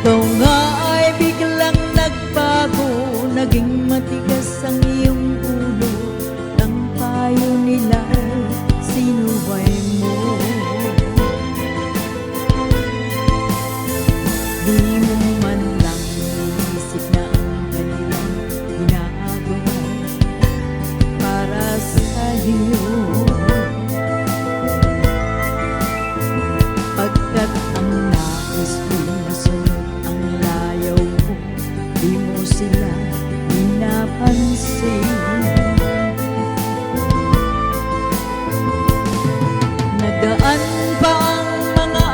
Ikaw nga ay biglang nagbago, naging matigas ang iyong ulo. Ang payo nila'y sinuway mo. Di mo man lang iisip na ang kanilang ginagawa para sa'yo. Pagkat ang nais mo nasunod ang layaw mo, di mo sila pinapansin. Nagaan pa ang mga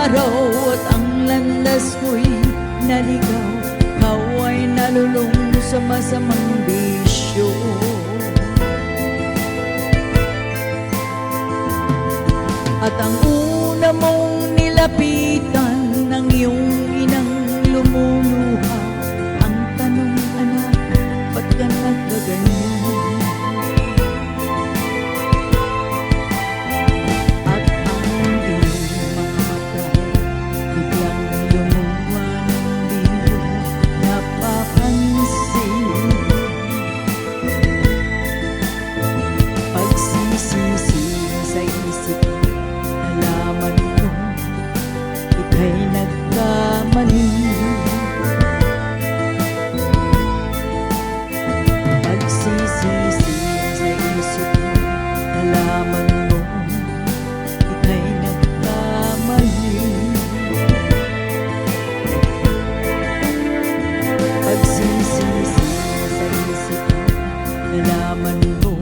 araw at ang landas mo'y naligaw. Ikaw ay nalulung sa masamang bisyo. At ang una mong nilapitan ng iyong inang lumuluha. Ang tanong, anak, ba't ka nagkaganyan? At ang iyong mga mata biglang lumuha ng di mo napapansin. Pagsisisi sa isip, nalaman mo ika'y nagkamali. Pagsisisi sa isip, nalaman mo ika'y nagkamali. Pagsisisi sa isip, nalaman mo